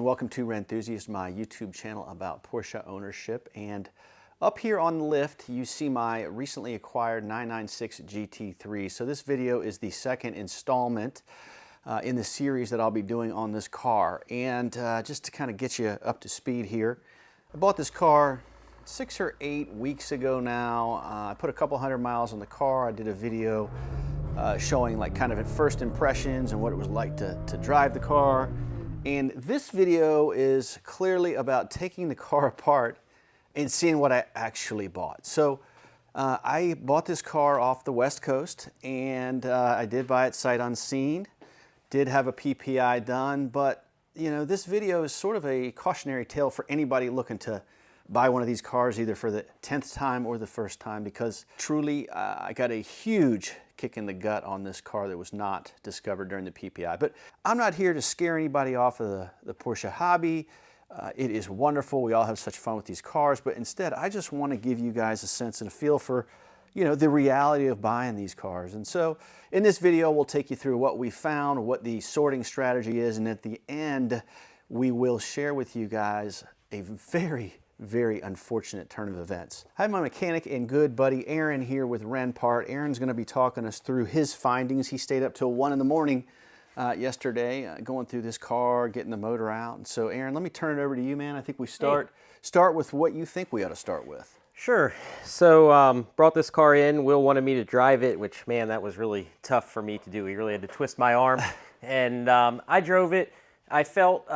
Welcome to Rennthusiast, my YouTube channel about Porsche ownership. And up here on the lift, you see my recently acquired 996 GT3. So this video is the second installment in the series that I'll be doing on this car. And just to kind of get you up to speed here, I bought this car 6 or 8 weeks ago now. I put a couple hundred miles on the car. I did a video showing like kind of first impressions and what it was like to drive the car. And this video is clearly about taking the car apart and seeing what I actually bought. So I bought this car off the West Coast, and I did buy it sight unseen, did have a PPI done, but you know, this video is sort of a cautionary tale for anybody looking to buy one of these cars either for the 10th time or the first time, because truly I got a huge kick in the gut on this car that was not discovered during the PPI. But I'm not here to scare anybody off of the Porsche hobby. It is wonderful. We all have such fun with these cars, but instead I just want to give you guys a sense and a feel for, you know, the reality of buying these cars. And so in this video, we'll take you through what we found, what the sorting strategy is, and at the end, we will share with you guys a very unfortunate turn of events. I have my mechanic and good buddy Aaron here with Renpart. Aaron's going to be talking us through his findings. He stayed up till 1 in the morning yesterday going through this car, getting the motor out. And so Aaron, let me turn it over to you, man. I think we start with what you think we ought to start with. Sure. So brought this car in. Will wanted me to drive it, which, man, that was really tough for me to do. He really had to twist my arm. And I drove it. I felt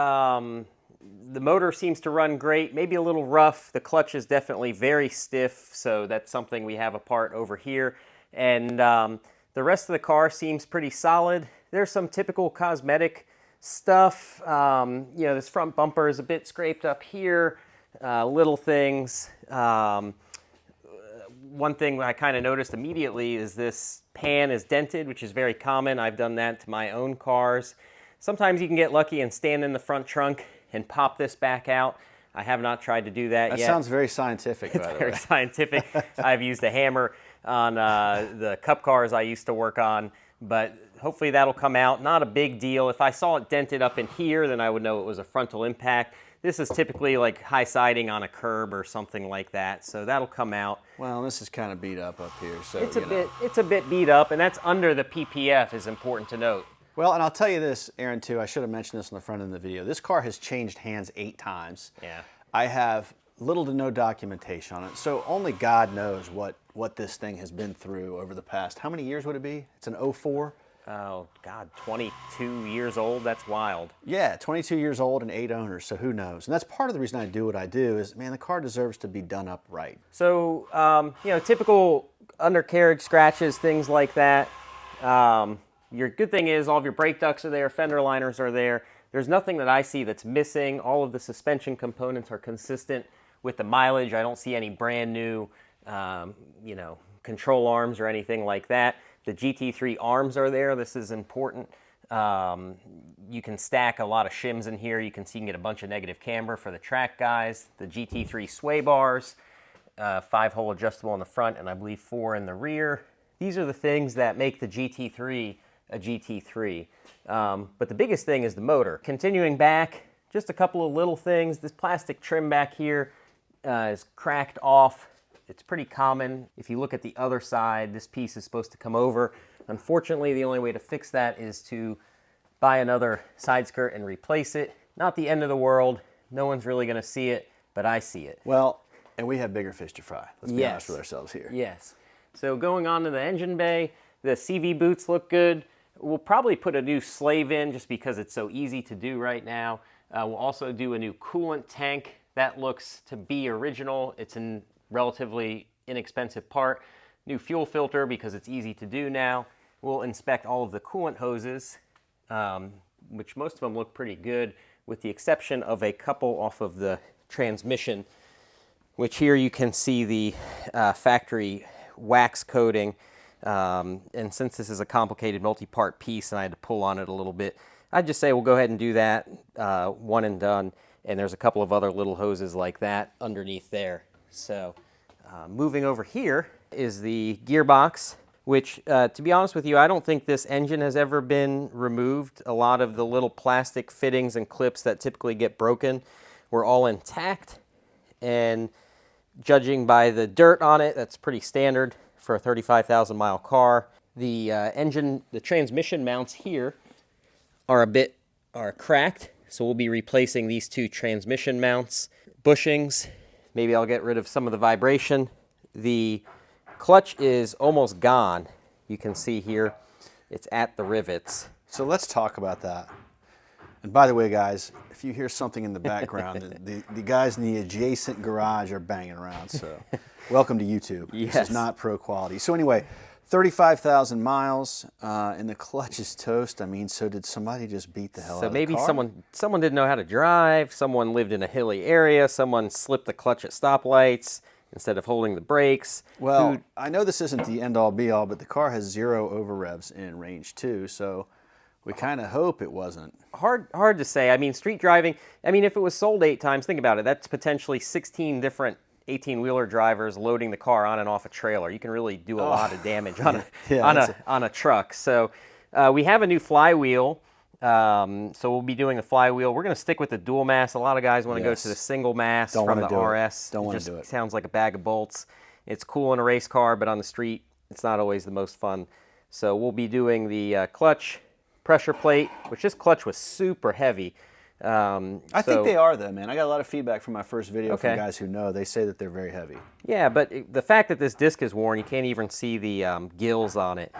the motor seems to run great, maybe a little rough. The clutch is definitely very stiff, so that's something we have apart over here. And the rest of the car seems pretty solid. There's some typical cosmetic stuff. You know, this front bumper is a bit scraped up here, little things. One thing I kind of noticed immediately is this pan is dented, which is very common. I've done that to my own cars. Sometimes you can get lucky and stand in the front trunk and pop this back out. I have not tried to do that yet. That sounds very scientific, by the way. It's very scientific. I've used a hammer on the Cup cars I used to work on, but hopefully that'll come out. Not a big deal. If I saw it dented up in here, then I would know it was a frontal impact. This is typically like high siding on a curb or something like that, so that'll come out. Well, this is kind of beat up here, so it's a bit beat up, and that's under the PPF, is important to note. Well, and I'll tell you this, Aaron, too, I should have mentioned this on the front end of the video. This car has changed hands 8 times. Yeah. I have little to no documentation on it, so only God knows what this thing has been through over the past, how many years would it be? It's an 04? Oh, God, 22 years old? That's wild. Yeah, 22 years old and 8 owners, so who knows? And that's part of the reason I do what I do is, man, the car deserves to be done up right. So, you know, typical undercarriage scratches, things like that. Your good thing is all of your brake ducts are there, fender liners are there. There's nothing that I see that's missing. All of the suspension components are consistent with the mileage. I don't see any brand new, you know, control arms or anything like that. The GT3 arms are there. This is important. You can stack a lot of shims in here. You can see you can get a bunch of negative camber for the track guys. The GT3 sway bars, 5-hole adjustable in the front, and I believe 4 in the rear. These are the things that make the GT3 a GT3. But the biggest thing is the motor. Continuing back, just a couple of little things. This plastic trim back here is cracked off. It's pretty common. If you look at the other side, this piece is supposed to come over. Unfortunately, the only way to fix that is to buy another side skirt and replace it. Not the end of the world. No one's really going to see it, but I see it. Well, and we have bigger fish to fry. Let's be honest with ourselves here. Yes. So going on to the engine bay, the CV boots look good. We'll probably put a new slave in just because it's so easy to do right now. We'll also do a new coolant tank. That looks to be original. It's a relatively inexpensive part. New fuel filter because it's easy to do now. We'll inspect all of the coolant hoses, which most of them look pretty good, with the exception of a couple off of the transmission, which here you can see the factory wax coating. And since this is a complicated multi-part piece and I had to pull on it a little bit, I'd just say we'll go ahead and do that, one and done. And there's a couple of other little hoses like that underneath there. So moving over here is the gearbox. which, to be honest with you, I don't think this engine has ever been removed. A lot of the little plastic fittings and clips that typically get broken were all intact, and judging by the dirt on it, that's pretty standard for a 35,000 mile car. The the transmission mounts here are cracked, so we'll be replacing these two transmission mounts. Bushings, maybe I'll get rid of some of the vibration. The clutch is almost gone. You can see here, it's at the rivets. So let's talk about that. And by the way, guys, if you hear something in the background, the guys in the adjacent garage are banging around, so welcome to YouTube. Yes. This is not pro quality. So anyway, 35,000 miles, and the clutch is toast. I mean, so did somebody just beat the hell out of the car? So maybe someone didn't know how to drive, someone lived in a hilly area, someone slipped the clutch at stoplights instead of holding the brakes. Well, I know this isn't the end-all be-all, but the car has 0 over revs in range 2, so we kind of hope it wasn't. Hard to say. I mean, street driving, I mean, if it was sold 8 times, think about it. That's potentially 16 different 18-wheeler drivers loading the car on and off a trailer. You can really do a lot of damage on a truck. So we have a new flywheel. So we'll be doing the flywheel. We're going to stick with the dual mass. A lot of guys want to go to the single mass from the RS. Don't want to do it. Sounds like a bag of bolts. It's cool in a race car, but on the street, it's not always the most fun. So we'll be doing the clutch, pressure plate, which this clutch was super heavy. I think they are, though, man. I got a lot of feedback from my first video from guys who know. They say that they're very heavy. Yeah, but the fact that this disc is worn, you can't even see the gills on it,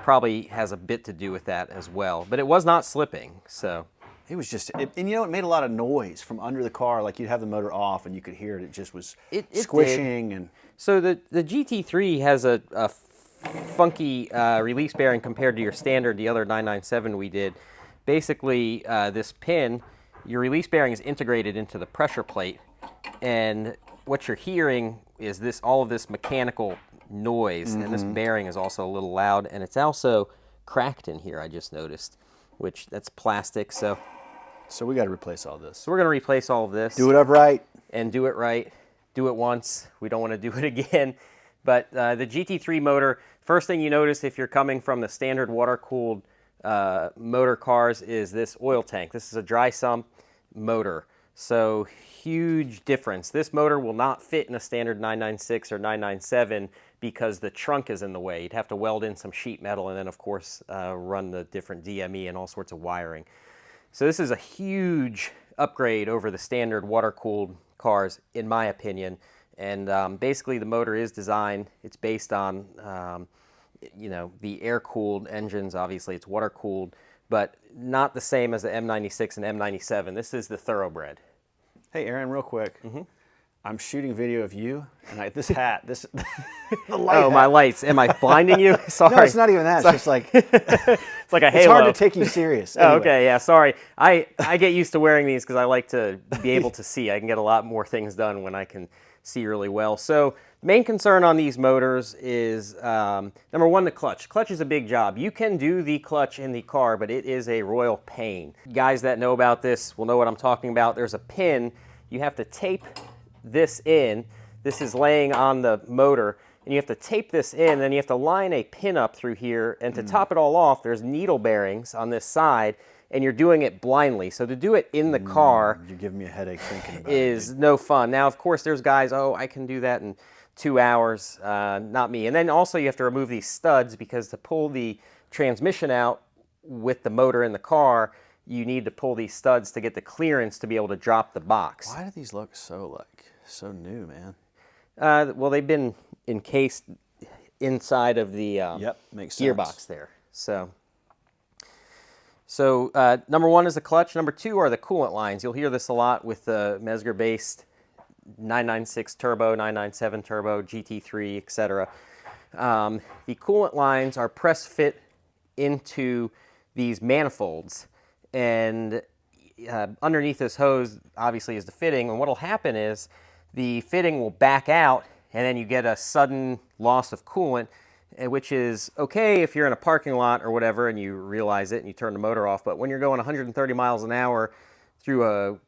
probably has a bit to do with that as well. But it was not slipping, so. It was just, and you know, it made a lot of noise from under the car. Like you'd have the motor off and you could hear it. It just was squishing. And so the GT3 has a funky release bearing compared to your standard, the other 997 we did. Basically, this pin, your release bearing is integrated into the pressure plate, and what you're hearing is all of this mechanical noise, and this bearing is also a little loud, and it's also cracked in here, I just noticed, which that's plastic, so we got to replace all this. So we're going to replace all of this. Do it upright. And do it right. Do it once. We don't want to do it again. But the GT3 motor, first thing you notice if you're coming from the standard water-cooled motor cars is this oil tank. This is a dry sump motor, so huge difference. This motor will not fit in a standard 996 or 997 because the trunk is in the way. You'd have to weld in some sheet metal and then of course run the different DME and all sorts of wiring. So this is a huge upgrade over the standard water-cooled cars in my opinion, and basically the motor is designed, it's based on you know, the air-cooled engines. Obviously it's water-cooled, but not the same as the M96 and M97. This is the thoroughbred. Hey Aaron, real quick. I'm shooting video of you, and this hat, the light hat. My lights. Am I blinding you? Sorry. No, it's not even that. It's just like, it's like a halo. It's hard to take you serious. Anyway. Oh, okay, yeah, sorry. I get used to wearing these because I like to be able to see. I can get a lot more things done when I can see really well. So main concern on these motors is, number one, the clutch. Clutch is a big job. You can do the clutch in the car, but it is a royal pain. Guys that know about this will know what I'm talking about. There's a pin. You have to tape this in. This is laying on the motor, and you have to tape this in, then you have to line a pin up through here, and to top it all off, there's needle bearings on this side, and you're doing it blindly. So to do it in the car, you're giving me a headache thinking about is no fun. Now, of course, there's guys, oh, I can do that in 2 hours. Not me. And then also you have to remove these studs because to pull the transmission out with the motor in the car, you need to pull these studs to get the clearance to be able to drop the box. Why do these look so new, man? Well, they've been encased inside of the makes sense. gearbox there. So number one is the clutch. Number two are the coolant lines. You'll hear this a lot with the Mezger-based 996 turbo, 997 turbo, GT3, etc. The coolant lines are press fit into these manifolds, and underneath this hose obviously is the fitting, and what will happen is the fitting will back out and then you get a sudden loss of coolant, which is okay if you're in a parking lot or whatever and you realize it and you turn the motor off, but when you're going 130 miles an hour through a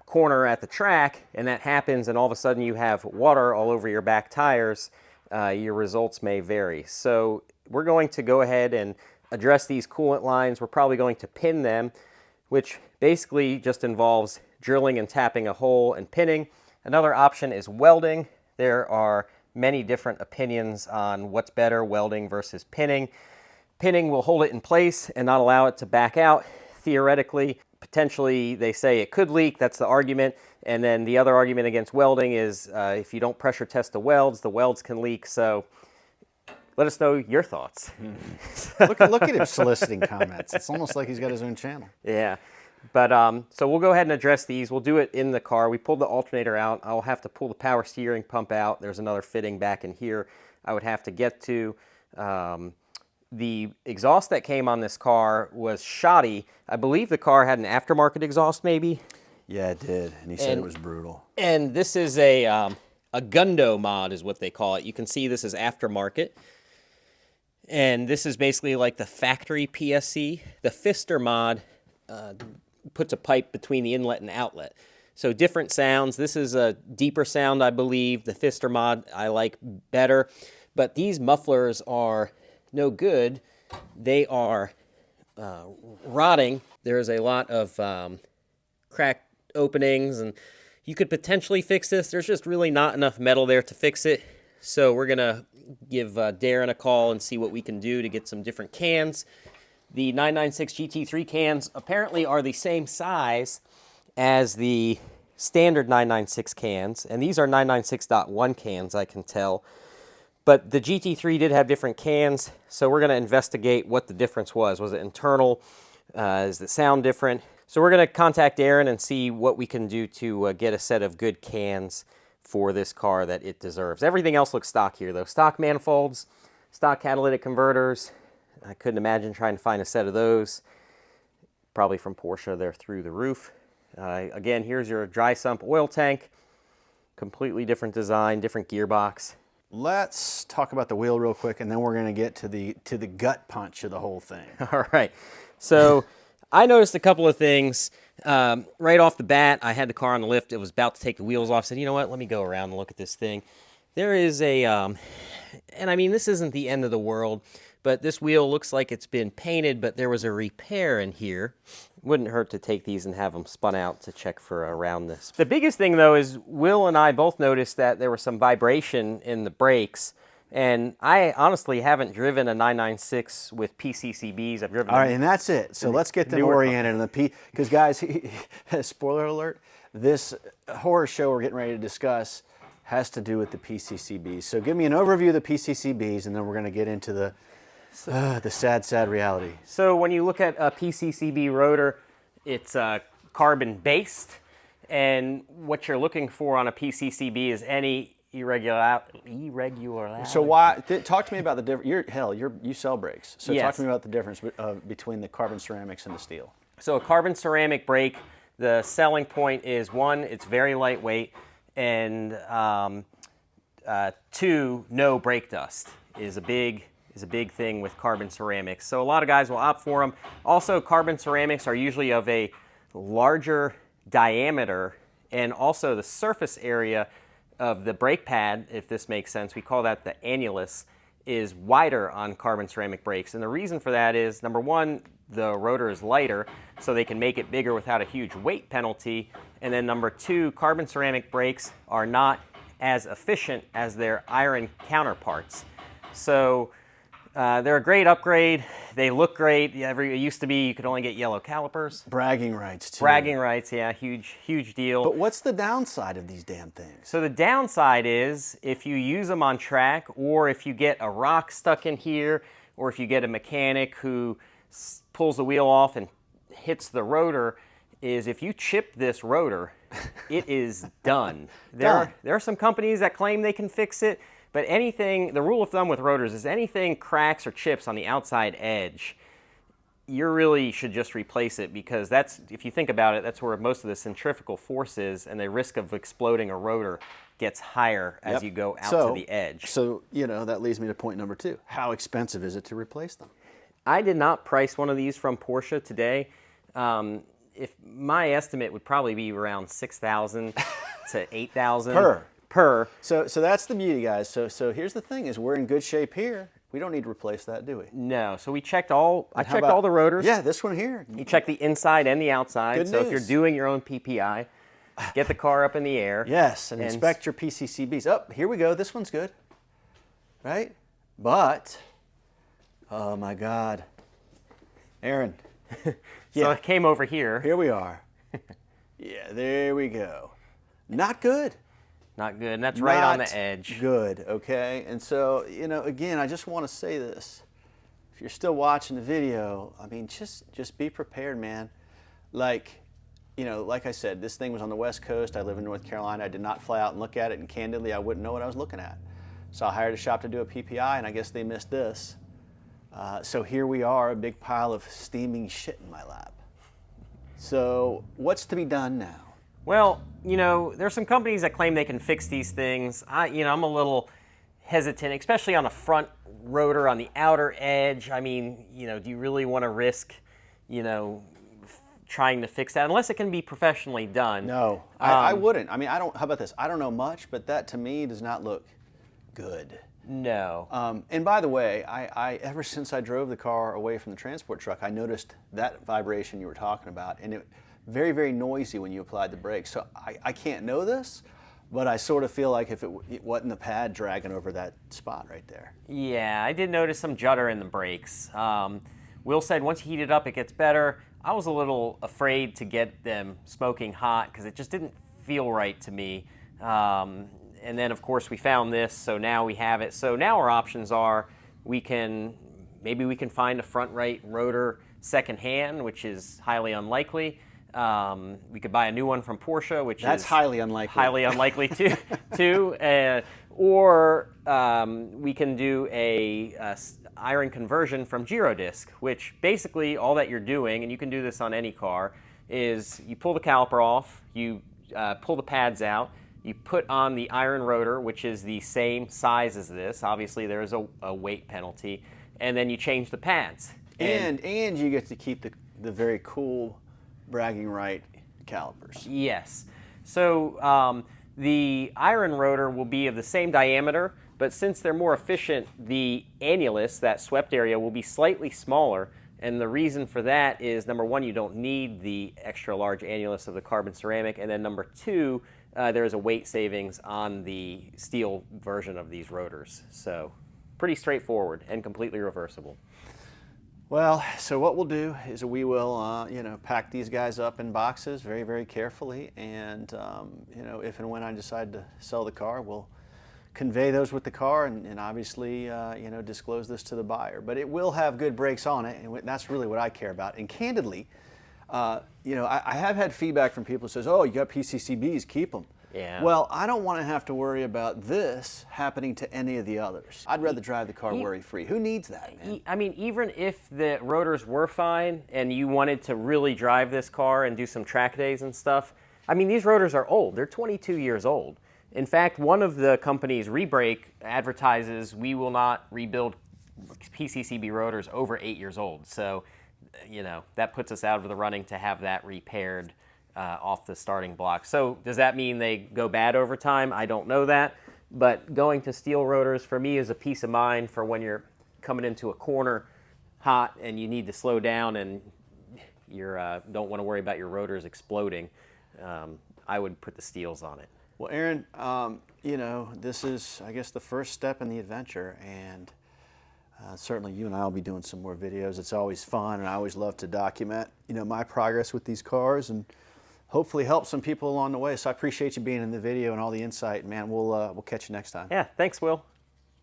corner at the track and that happens and all of a sudden you have water all over your back tires, your results may vary. So we're going to go ahead and address these coolant lines. We're probably going to pin them, which basically just involves drilling and tapping a hole and pinning. Another option is welding. There are many different opinions on what's better, welding versus pinning. Pinning will hold it in place and not allow it to back out. Theoretically, potentially, they say it could leak. That's the argument. And then the other argument against welding is if you don't pressure test the welds can leak. So let us know your thoughts. Look at him soliciting comments. It's almost like he's got his own channel. Yeah. But so we'll go ahead and address these. We'll do it in the car. We pulled the alternator out. I'll have to pull the power steering pump out. There's another fitting back in here I would have to get to. The exhaust that came on this car was shoddy. I believe the car had an aftermarket exhaust maybe. Yeah, it did. And he said it was brutal. And this is a Gundo mod is what they call it. You can see this is aftermarket. And this is basically like the factory PSC. The Pfister mod puts a pipe between the inlet and outlet. So different sounds. This is a deeper sound, I believe. The Pfister mod I like better. But these mufflers are no good. They are rotting. There's a lot of cracked openings, and you could potentially fix this. There's just really not enough metal there to fix it. So we're going to give Darren a call and see what we can do to get some different cans. The 996 GT3 cans apparently are the same size as the standard 996 cans, and these are 996.1 cans, I can tell. But the GT3 did have different cans, so we're going to investigate what the difference was. Was it internal? Is the sound different? So we're going to contact Darren and see what we can do to get a set of good cans for this car that it deserves. Everything else looks stock here, though. Stock manifolds, stock catalytic converters. I couldn't imagine trying to find a set of those. Probably from Porsche, they're through the roof. Again, here's your dry sump oil tank. Completely different design, different gearbox. Let's talk about the wheel real quick, and then we're going to get to the gut punch of the whole thing. All right. So I noticed a couple of things. Right off the bat, I had the car on the lift. It was about to take the wheels off. I said, you know what? Let me go around and look at this thing. There is a, and I mean, this isn't the end of the world, but this wheel looks like it's been painted, but there was a repair in here. Wouldn't hurt to take these and have them spun out to check for a roundness. The biggest thing, though, is Will and I both noticed that there was some vibration in the brakes. And I honestly haven't driven a 996 with PCCBs. I've driven. All right, and that's it. So let's get them oriented in the because guys, spoiler alert, this horror show we're getting ready to discuss has to do with the PCCBs. So give me an overview of the PCCBs, and then we're going to get into the sad reality. So when you look at a PCCB rotor, it's carbon-based, and what you're looking for on a PCCB is any irregularity. So why? Talk to me about the difference. You sell brakes, so yes. Talk to me about the difference between the carbon ceramics and the steel. So a carbon ceramic brake, the selling point is one, it's very lightweight, and two, no brake dust is a big thing with carbon ceramics. So a lot of guys will opt for them. Also, carbon ceramics are usually of a larger diameter, and also the surface area of the brake pad, if this makes sense, we call that the annulus, is wider on carbon ceramic brakes. And the reason for that is, number one, the rotor is lighter, so they can make it bigger without a huge weight penalty. And then number two, carbon ceramic brakes are not as efficient as their iron counterparts. So they're a great upgrade. They look great. It used to be you could only get yellow calipers. Bragging rights, too. Bragging rights, yeah, huge deal. But what's the downside of these damn things? So the downside is if you use them on track, or if you get a rock stuck in here, or if you get a mechanic who pulls the wheel off and hits the rotor, is if you chip this rotor, it is done. There are some companies that claim they can fix it. But anything, the rule of thumb with rotors is anything cracks or chips on the outside edge, you really should just replace it, because that's, if you think about it, that's where most of the centrifugal force is, and the risk of exploding a rotor gets higher as you go out to the edge. So, that leads me to point number two. How expensive is it to replace them? I did not price one of these from Porsche today. If my estimate would probably be around $6,000 to $8,000 per. per. So that's the beauty, guys. So here's the thing: is we're in good shape here. We don't need to replace that, do we? No. So we checked all. I checked about- all the rotors. Yeah, this one here. You check the inside and the outside. Good so if news. you're doing your own PPI, get the car up in the air. Yes, and inspect your PCCBs. Oh, here we go. This one's good, right? But, oh my God, Aaron. So it came over here. Here we are. Yeah, there we go. Not good. Not good. And that's right on Not the edge. Good, okay? And so, you know, again, I just want to say this. If you're still watching the video, I mean, just be prepared, man. Like, you know, like I said, this thing was on the West Coast. I live in North Carolina. I did not fly out and look at it, and candidly, I wouldn't know what I was looking at. So I hired a shop to do a PPI, and I guess they missed this. So here we are, a big pile of steaming shit in my lap. So what's to be done now? Well, you know, there's some companies that claim they can fix these things. I'm a little hesitant, especially on a front rotor on the outer edge. I mean, you know, do you really want to risk, you know, trying to fix that unless it can be professionally done? No, I wouldn't. I mean, how about this? I don't know much, but that to me does not look good. No. And by the way, I ever since I drove the car away from the transport truck, I noticed that vibration you were talking about, and it very, very noisy when you applied the brakes. So I can't know this, but I sort of feel like if it wasn't the pad dragging over that spot right there. Yeah, I did notice some judder in the brakes. Will said once you heat it up, it gets better. I was a little afraid to get them smoking hot because it just didn't feel right to me. And then, of course, we found this, so now we have it. So now our options are maybe we can find a front right rotor secondhand, which is highly unlikely. We could buy a new one from Porsche, which That's is highly unlikely. Highly unlikely too. Or we can do a iron conversion from Gyrodisc, which basically all that you're doing, and you can do this on any car, is you pull the caliper off, you pull the pads out, you put on the iron rotor, which is the same size as this. Obviously, there is a weight penalty, and then you change the pads. And you get to keep the very cool bragging right calipers. Yes. So the iron rotor will be of the same diameter, but since they're more efficient, the annulus, that swept area, will be slightly smaller. And the reason for that is, number one, you don't need the extra large annulus of the carbon ceramic, and then number two, there is a weight savings on the steel version of these rotors. So pretty straightforward and completely reversible. Well, so what we'll do is we will, pack these guys up in boxes very, very carefully, and if and when I decide to sell the car, we'll convey those with the car, and obviously, disclose this to the buyer. But it will have good brakes on it, and that's really what I care about. And candidly, I have had feedback from people who says, "Oh, you got PCCBs, keep them." Yeah. Well, I don't want to have to worry about this happening to any of the others. I'd rather drive the car worry-free. Who needs that, man? I mean, even if the rotors were fine and you wanted to really drive this car and do some track days and stuff, I mean, these rotors are old. They're 22 years old. In fact, one of the companies, Rebrake, advertises we will not rebuild PCCB rotors over 8 years old. So, that puts us out of the running to have that repaired off the starting block. So does that mean they go bad over time? I don't know that. But going to steel rotors for me is a peace of mind for when you're coming into a corner hot and you need to slow down and you don't want to worry about your rotors exploding. I would put the steels on it. Well, Aaron, this is, I guess, the first step in the adventure, and certainly you and I will be doing some more videos. It's always fun, and I always love to document, my progress with these cars and hopefully help some people along the way. So I appreciate you being in the video and all the insight, man. We'll catch you next time. Yeah, thanks, Will.